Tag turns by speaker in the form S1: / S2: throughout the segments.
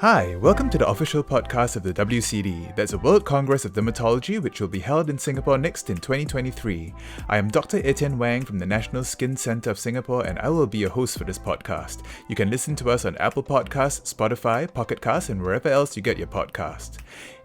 S1: Hi, welcome to the official podcast of the WCD. That's a World Congress of Dermatology which will be held in Singapore next in 2023. I am Dr. Etienne Wang from the National Skin Centre of Singapore and I will be your host for this podcast. You can listen to us on Apple Podcasts, Spotify, Pocket Casts and wherever else you get your podcast.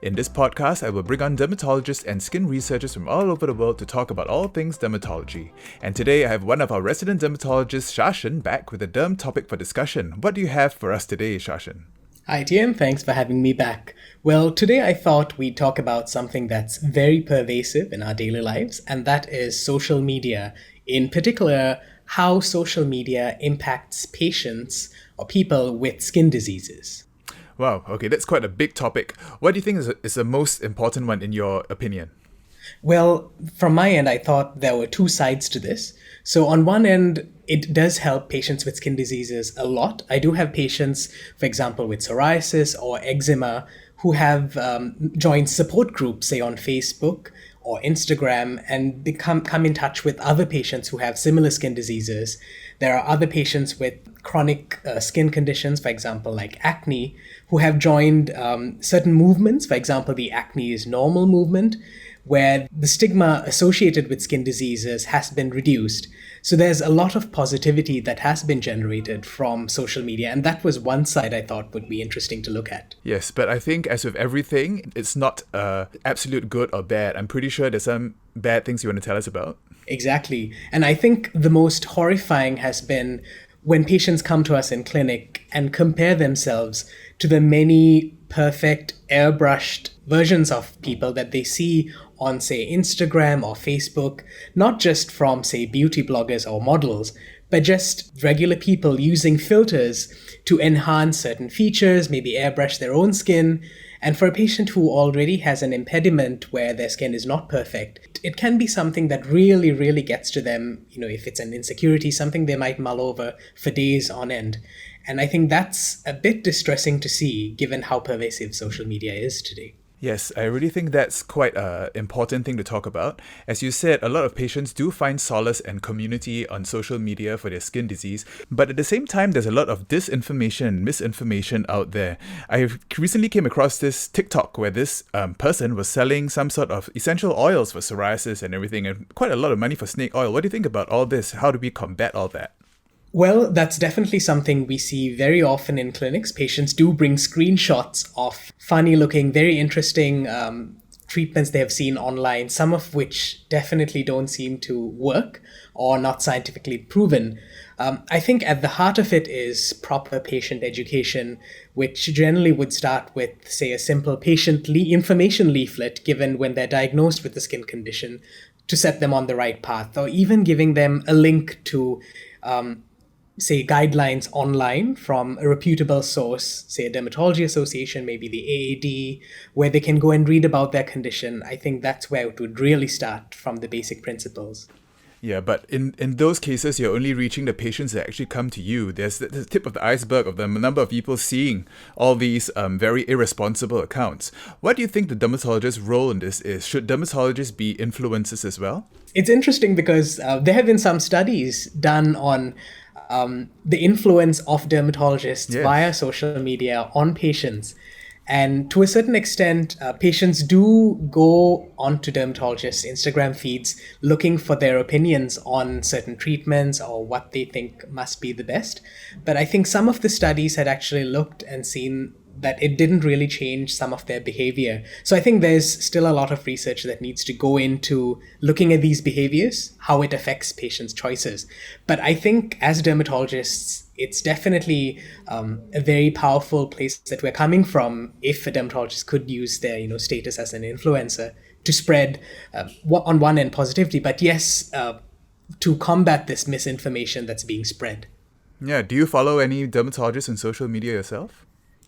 S1: In this podcast, I will bring on dermatologists and skin researchers from all over the world to talk about all things dermatology. And today I have one of our resident dermatologists, Choon, back with a derm topic for discussion. What do you have for us today, Choon?
S2: Hi TM, thanks for having me back. Well, today I thought we'd talk about something that's very pervasive in our daily lives, and that is social media. In particular, how social media impacts patients or people with skin diseases.
S1: Wow, okay, that's quite a big topic. What do you think is the most important one in your opinion?
S2: Well, from my end, I thought there were two sides to this. So on one end, it does help patients with skin diseases a lot. I do have patients, for example, with psoriasis or eczema who have joined support groups, say on Facebook or Instagram, and they come in touch with other patients who have similar skin diseases. There are other patients with chronic skin conditions, for example, like acne, who have joined certain movements, for example, the Acne is Normal movement, where the stigma associated with skin diseases has been reduced. So there's a lot of positivity that has been generated from social media, and that was one side I thought would be interesting to look at.
S1: Yes, but I think as with everything, it's not absolute good or bad. I'm pretty sure there's some bad things you want to tell us about.
S2: Exactly. And I think the most horrifying has been when patients come to us in clinic and compare themselves to the many perfect airbrushed versions of people that they see on, say, Instagram or Facebook, not just from, say, beauty bloggers or models, but just regular people using filters to enhance certain features, maybe airbrush their own skin. And for a patient who already has an impediment where their skin is not perfect, it can be something that really, really gets to them. You know, if it's an insecurity, something they might mull over for days on end. And I think that's a bit distressing to see, given how pervasive social media is today.
S1: Yes, I really think that's quite an important thing to talk about. As you said, a lot of patients do find solace and community on social media for their skin disease, but at the same time, there's a lot of disinformation and misinformation out there. I recently came across this TikTok where this person was selling some sort of essential oils for psoriasis and everything, and quite a lot of money for snake oil. What do you think about all this? How do we combat all that?
S2: Well, that's definitely something we see very often in clinics. Patients do bring screenshots of funny-looking, very interesting treatments they have seen online, some of which definitely don't seem to work or not scientifically proven. I think at the heart of it is proper patient education, which generally would start with, say, a simple patient information leaflet given when they're diagnosed with the skin condition to set them on the right path, or even giving them a link to say, guidelines online from a reputable source, say a dermatology association, maybe the AAD, where they can go and read about their condition. I think that's where it would really start, from the basic principles.
S1: Yeah, but in those cases, you're only reaching the patients that actually come to you. There's the tip of the iceberg of the number of people seeing all these very irresponsible accounts. What do you think the dermatologist's role in this is? Should dermatologists be influencers as well?
S2: It's interesting because there have been some studies done on the influence of dermatologists via social media on patients. And to a certain extent, patients do go onto dermatologists' Instagram feeds looking for their opinions on certain treatments or what they think must be the best. But I think some of the studies had actually looked and seen that it didn't really change some of their behavior. So I think there's still a lot of research that needs to go into looking at these behaviors, how it affects patients' choices. But I think as dermatologists, it's definitely a very powerful place that we're coming from if a dermatologist could use their status as an influencer to spread, on one end, positivity, but yes, to combat this misinformation that's being spread.
S1: Yeah, do you follow any dermatologists on social media yourself?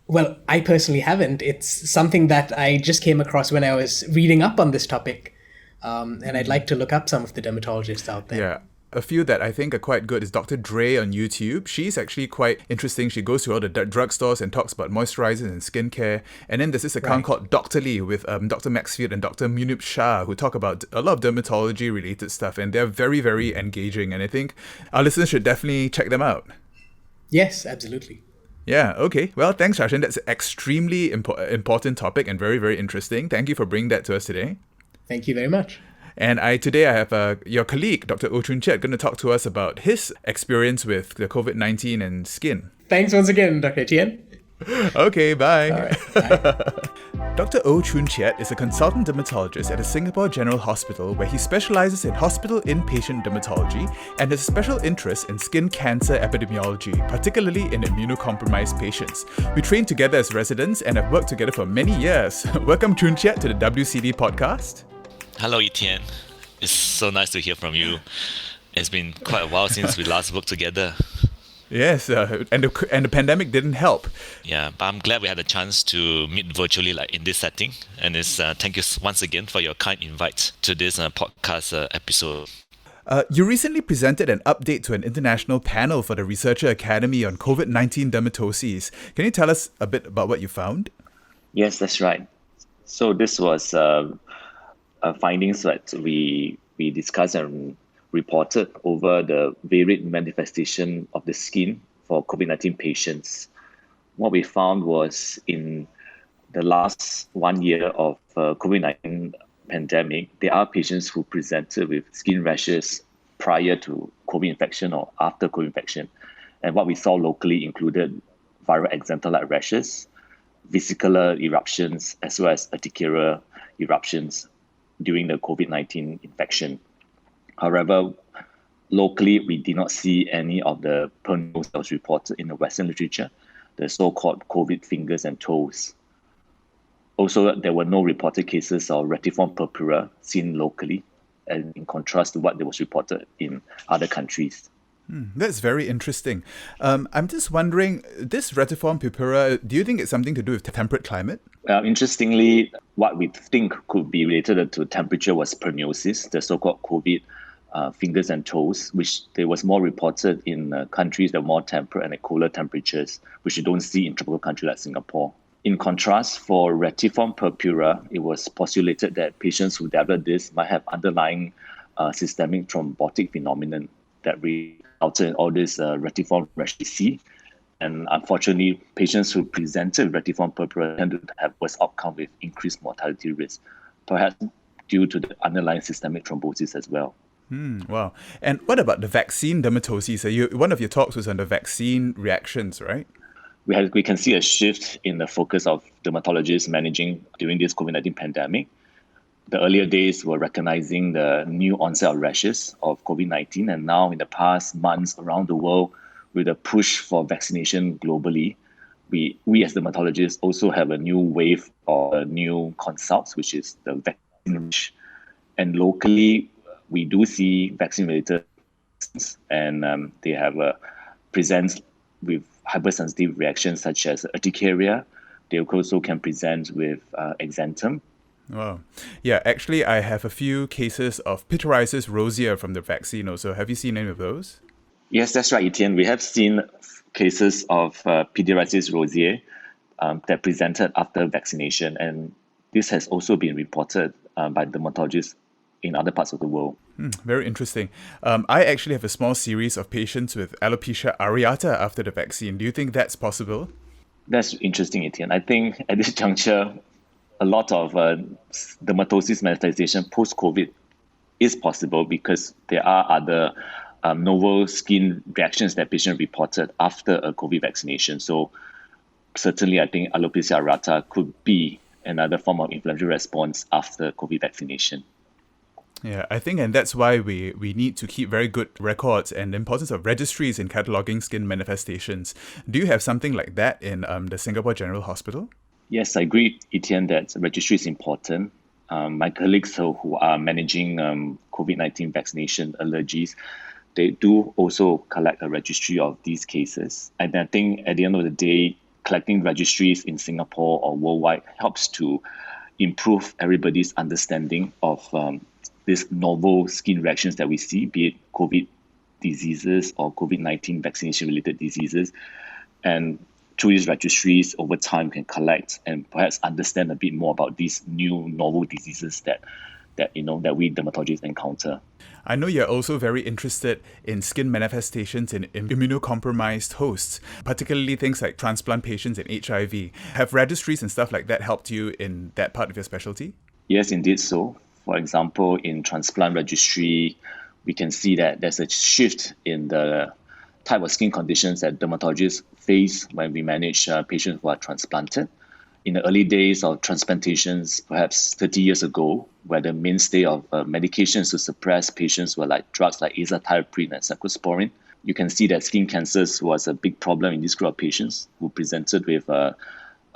S2: Well, I personally haven't. It's something that I just came across when I was reading up on this topic. And I'd like to look up some of the dermatologists out there.
S1: Yeah. A few that I think are quite good is Dr. Dre on YouTube. She's actually quite interesting. She goes to all the drugstores and talks about moisturizers and skincare. And then there's this account called Dr. Lee with Dr. Maxfield and Dr. Munib Shah, who talk about a lot of dermatology related stuff. And they're very, very engaging. And I think our listeners should definitely check them out.
S2: Yes, absolutely.
S1: Yeah, okay. Well, thanks, Shashan. That's an extremely important topic and very, very interesting. Thank you for bringing that to us today.
S2: Thank you very much.
S1: And today I have your colleague, Dr. Choon Chiat, going to talk to us about his experience with the COVID-19 and skin.
S2: Thanks once again, Dr. Etienne.
S1: Okay, bye.
S2: All right. Bye.
S1: Dr. Choon Chiat is a consultant dermatologist at the Singapore General Hospital where he specializes in hospital inpatient dermatology and has a special interest in skin cancer epidemiology, particularly in immunocompromised patients. We trained together as residents and have worked together for many years. Welcome, Choon Chiat, to the WCD podcast.
S3: Hello, Etienne. It's so nice to hear from you. It's been quite a while since we last worked together.
S1: Yes, and the pandemic didn't help.
S3: Yeah, but I'm glad we had a chance to meet virtually like in this setting. And thank you once again for your kind invite to this podcast episode.
S1: You recently presented an update to an international panel for the Researcher Academy on COVID-19 dermatoses. Can you tell us a bit about what you found?
S4: Yes, that's right. So this was findings that we discussed and reported over the varied manifestation of the skin for COVID-19 patients. What we found was in the last 1 year of COVID-19 pandemic, there are patients who presented with skin rashes prior to COVID infection or after COVID infection. And what we saw locally included viral exanther-like rashes, vesicular eruptions, as well as urticarial eruptions during the COVID-19 infection. However, locally, we did not see any of the pernose that was reported in the Western literature, the so-called COVID fingers and toes. Also, there were no reported cases of retiform purpura seen locally, and in contrast to what was reported in other countries.
S1: That's very interesting. I'm just wondering, this retiform purpura, do you think it's something to do with temperate climate?
S4: Interestingly, what we think could be related to temperature was perniosis, the so-called COVID fingers and toes, which there was more reported in countries that are more temperate and at cooler temperatures, which you don't see in tropical countries like Singapore. In contrast, for retiform purpura, it was postulated that patients who develop this might have underlying systemic thrombotic phenomenon that resulted in all this retiform rash we see. And unfortunately, patients who presented retiform purpura tend to have worse outcome with increased mortality risk, perhaps due to the underlying systemic thrombosis as well.
S1: Wow. And what about the vaccine dermatoses? One of your talks was on the vaccine reactions, right?
S4: We can see a shift in the focus of dermatologists managing during this COVID-19 pandemic. The earlier days were recognizing the new onset of rashes of COVID-19, and now in the past months around the world, with a push for vaccination globally, we as dermatologists also have a new wave of new consults, which is the vaccine. And locally, we do see vaccine-related vaccines, and they have presents with hypersensitive reactions such as urticaria. They also can present with exanthum.
S1: Wow. Yeah, actually, I have a few cases of Psoriasis rosea from the vaccine also. Have you seen any of those?
S4: Yes, that's right, Etienne. We have seen cases of Psoriasis rosea that presented after vaccination, and this has also been reported by dermatologists in other parts of the world.
S1: Very interesting. I actually have a small series of patients with alopecia areata after the vaccine. Do you think that's possible?
S4: That's interesting, Etienne. I think at this juncture, a lot of dermatosis manifestation post-COVID is possible because there are other novel skin reactions that patients reported after a COVID vaccination. So certainly, I think alopecia areata could be another form of inflammatory response after COVID vaccination.
S1: Yeah, I think, and that's why we need to keep very good records and the importance of registries in cataloguing skin manifestations. Do you have something like that in the Singapore General Hospital?
S4: Yes, I agree, Etienne, that registry is important. My colleagues who are managing COVID-19 vaccination allergies, they do also collect a registry of these cases. And I think at the end of the day, collecting registries in Singapore or worldwide helps to improve everybody's understanding of these novel skin reactions that we see, be it COVID diseases or COVID-19 vaccination-related diseases. And through these registries, over time, we can collect and perhaps understand a bit more about these new novel diseases that that we dermatologists encounter.
S1: I know you're also very interested in skin manifestations in immunocompromised hosts, particularly things like transplant patients and HIV. Have registries and stuff like that helped you in that part of your specialty?
S4: Yes, indeed so. For example, in transplant registry, we can see that there's a shift in the type of skin conditions that dermatologists face when we manage patients who are transplanted. In the early days of transplantations, perhaps 30 years ago, where the mainstay of medications to suppress patients were like drugs like azathioprine and cyclosporine, you can see that skin cancers was a big problem in this group of patients who presented with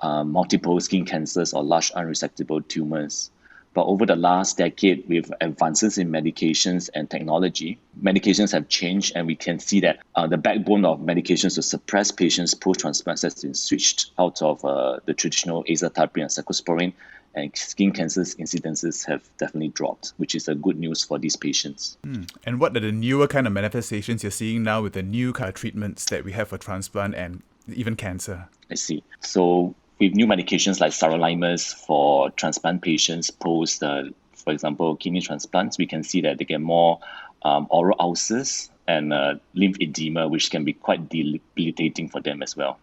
S4: multiple skin cancers or large unresectable tumors. But over the last decade, with advances in medications and technology, medications have changed, and we can see that the backbone of medications to suppress patients post-transplant has been switched out of the traditional azathioprine and cyclosporine, and skin cancers incidences have definitely dropped, which is a good news for these patients.
S1: And what are the newer kind of manifestations you're seeing now with the new kind of treatments that we have for transplant and even cancer?
S4: I see. So with new medications like sirolimus for transplant patients post, for example, kidney transplants, we can see that they get more oral ulcers and lymph edema, which can be quite debilitating for them as well.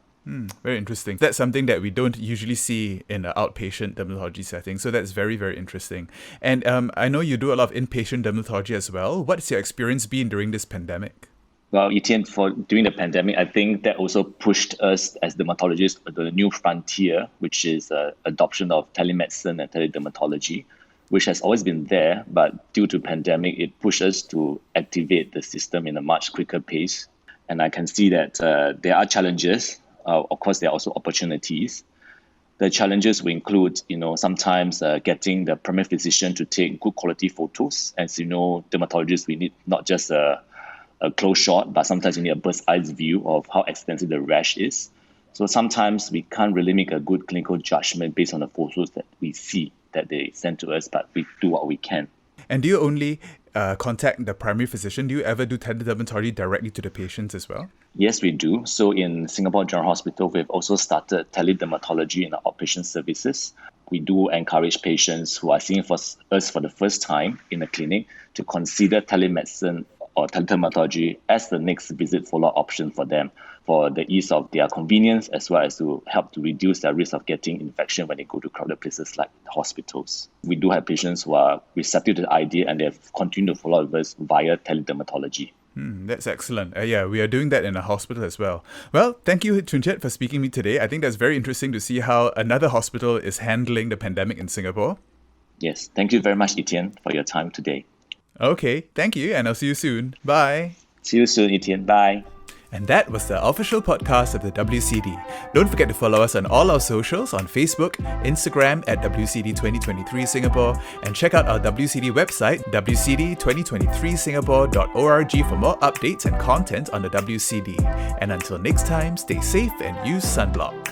S1: Very interesting. That's something that we don't usually see in an outpatient dermatology setting. So that's very, very interesting. And I know you do a lot of inpatient dermatology as well. What's your experience been during this pandemic?
S4: Well, Etienne, during the pandemic, I think that also pushed us as dermatologists to the new frontier, which is adoption of telemedicine and teledermatology, which has always been there, but due to pandemic, it pushed us to activate the system in a much quicker pace. And I can see that there are challenges. Of course, there are also opportunities. The challenges will include, sometimes getting the primary physician to take good quality photos. As you know, dermatologists, we need not just a close shot, but sometimes you need a bird's eye view of how extensive the rash is. So sometimes we can't really make a good clinical judgment based on the photos that we see that they send to us, but we do what we can.
S1: And do you only contact the primary physician? Do you ever do teledermatology directly to the patients as well?
S4: Yes, we do. So in Singapore General Hospital, we've also started teledermatology in our outpatient services. We do encourage patients who are seeing us for the first time in the clinic to consider telemedicine or teledermatology as the next visit follow-up option for them, for the ease of their convenience, as well as to help to reduce their risk of getting infection when they go to crowded places like hospitals. We do have patients who are receptive to the idea and they've continued to follow up with us via teledermatology.
S1: That's excellent. Yeah, we are doing that in a hospital as well. Well, thank you, Chiat, for speaking to me today. I think that's very interesting to see how another hospital is handling the pandemic in Singapore.
S4: Yes, thank you very much, Etienne, for your time today.
S1: Okay, thank you, and I'll see you soon. Bye.
S4: See you soon, Etienne. Bye.
S1: And that was the official podcast of the WCD. Don't forget to follow us on all our socials on Facebook, Instagram at WCD 2023 Singapore, and check out our WCD website, wcd2023singapore.org for more updates and content on the WCD. And until next time, stay safe and use sunblock.